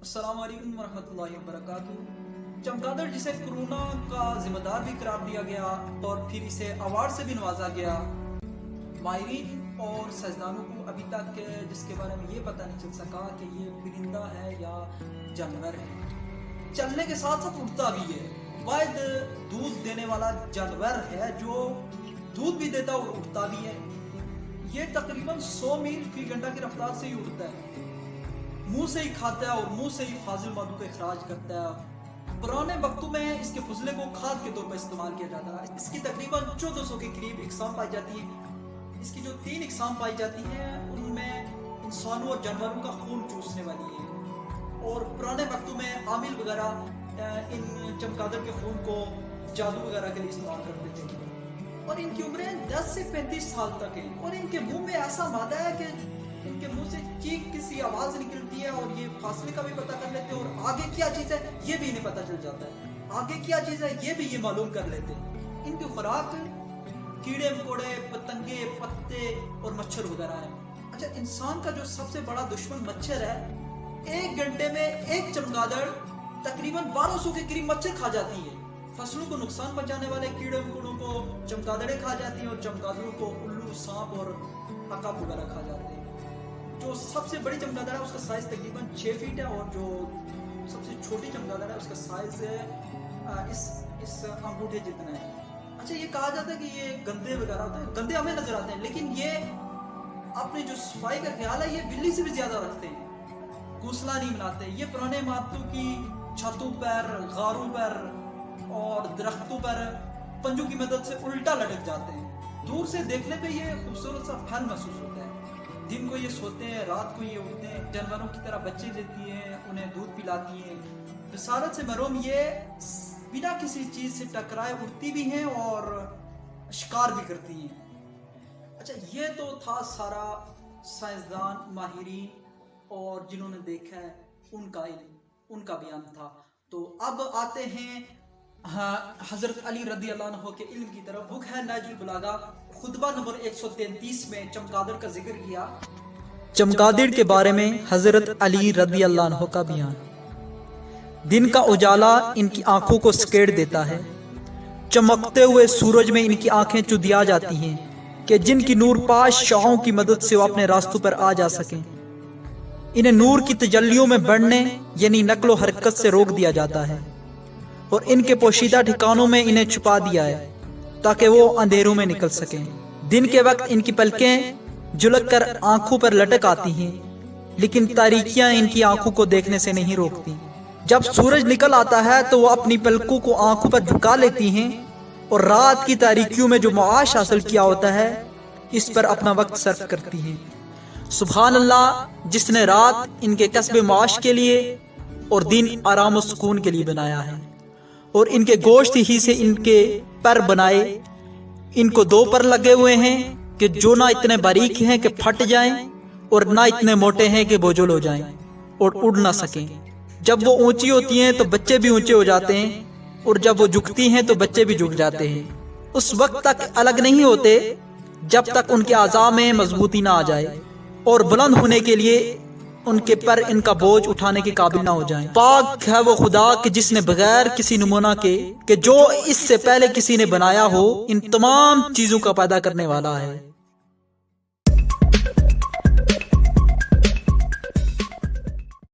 अस्सलाम वालेकुम वरहमतुल्लाहि वबरकातुहू। चमगादड़ जिसे कोरोना का जिम्मेदार भी करार दिया गया और फिर इसे अवार्ड से भी नवाजा गया, माहिरीन और साइंसदानों को अभी तक जिसके बारे में ये पता नहीं चल सका कि ये परिंदा है या जानवर है। चलने के साथ साथ उड़ता भी है। वाहिद दूध देने वाला जानवर है जो दूध भी देता है और उड़ता भी है। ये तकरीबन 100 मील फी घंटा की रफ्तार से ही उड़ता है। मुंह से ही खाता है और मुंह से ही फाजिल मादों का इखराज करता है। पुराने वक्तों में इसके फुजले को खाद के तौर पर इस्तेमाल किया जाता है। इसकी तकरीबन 1400 के करीब इकसाम पाई जाती है। इसकी जो 3 इकसाम पाई जाती हैं उनमें इंसानों और जानवरों का खून चूसने वाली है। और पुराने वक्तों में आमिल वगैरह इन चमगादड़ के खून को जादू वगैरह के लिए इस्तेमाल करते थे। और इनकी उम्रें 10 से 35 साल तक है। और इनके मुंह में ऐसा मादा है कि इनके मुंह से चीख किसी आवाज निकलती है और ये फासले का भी पता कर लेते हैं और आगे क्या चीज है ये भी इन्हें पता चल जाता है। आगे क्या चीज है ये भी ये मालूम कर लेते हैं। इनकी खुराक कीड़े मकोड़े, पतंगे, पत्ते और मच्छर वगैरह है। अच्छा, इंसान का जो सबसे बड़ा दुश्मन मच्छर है, 1 घंटे में एक चमगादड़ तकरीबन 1200 के करीब मच्छर खा जाती है। फसलों को नुकसान पहुंचाने वाले कीड़े मकोड़ों को चमगादड़े खा जाती हैं और चमगादड़ों को उल्लू, सांप और अकाब वगैरह खा जाते हैं। जो सबसे बड़ी चमगादड़ है उसका साइज तकरीबन 6 फीट है और जो सबसे छोटी चमगादड़ है उसका साइज इस अंगूठे जितना है। अच्छा, ये कहा जाता है कि ये गंदे वगैरह होते हैं, गंदे हमें नजर आते हैं, लेकिन ये अपनी जो सफाई का ख्याल है ये बिल्ली से भी ज्यादा रखते हैं। घोंसला नहीं बनाते। ये पुराने इमारतों की छतों पर, गारों पर और दरख्तों पर पंजों की मदद से उल्टा लटक जाते हैं। दूर से देखने पे ये खूबसूरत सा फल महसूस होता है। दिन को ये सोते हैं, रात को ये उठते हैं, जानवरों की तरह बच्चे देती हैं, उन्हें दूध पिलाती हैं। बसारत से महरूम ये बिना किसी चीज से टकराए उड़ती भी हैं और शिकार भी करती हैं। अच्छा, ये तो था सारा साइंसदान, माहिरीन और जिन्होंने देखा है उनका इल्म, उनका बयान था। तो अब आते हैं हजरत अली रदी अल्लाह अन्हु के इल्म की तरफ। बुक है नाजुल बलागा, खुतबा नंबर 133 में चमगादड़ का जिक्र किया। चमगादड़ के बारे में हजरत अली रदी अल्लाह अन्हु का बयान। दिन का उजाला इनकी आंखों को सकेड़ देता है। चमकते हुए सूरज में इनकी आंखें चुदिया जाती हैं कि जिनकी नूर पाश शाहों की मदद से वो अपने रास्तों पर आ जा सकें। इन्हें नूर की तजल्लियों में बढ़ने यानी नकलो हरकत से रोक दिया जाता है और इनके पोशीदा ठिकानों में इन्हें छुपा दिया है ताकि वो अंधेरों में निकल सकें। दिन के वक्त इनकी पलकें झुलक कर आंखों पर लटक आती हैं, लेकिन तारीकियां इनकी आंखों को देखने से नहीं रोकती। जब सूरज निकल आता है तो वो अपनी पलकों को आंखों पर झुका लेती हैं और रात की तारीकियों में जो मुआश हासिल किया होता है इस पर अपना वक्त सर्फ करती हैं। सुभान अल्लाह, जिसने रात इनके कस्बे मुआश के लिए और दिन आराम और सुकून के लिए बनाया है और इनके गोश्त ही से इनके पर बनाए। इनको 2 पर लगे हुए हैं कि जो ना इतने बारीक हैं कि फट जाएं और ना इतने मोटे हैं कि बोझल हो जाएं और उड़ ना सकें। जब वो ऊंची होती हैं तो बच्चे भी ऊंचे हो जाते हैं और जब वो झुकती हैं तो बच्चे भी झुक जाते हैं। उस वक्त तक अलग नहीं होते जब तक उनके आज़ा में मजबूती ना आ जाए और बुलंद होने के लिए उनके पर इनका बोझ उठाने के काबिल ना हो जाएं। पाक है वो खुदा कि जिसने बगैर किसी नमूना के जो इससे पहले किसी ने बनाया हो इन तमाम चीजों का पैदा करने वाला है।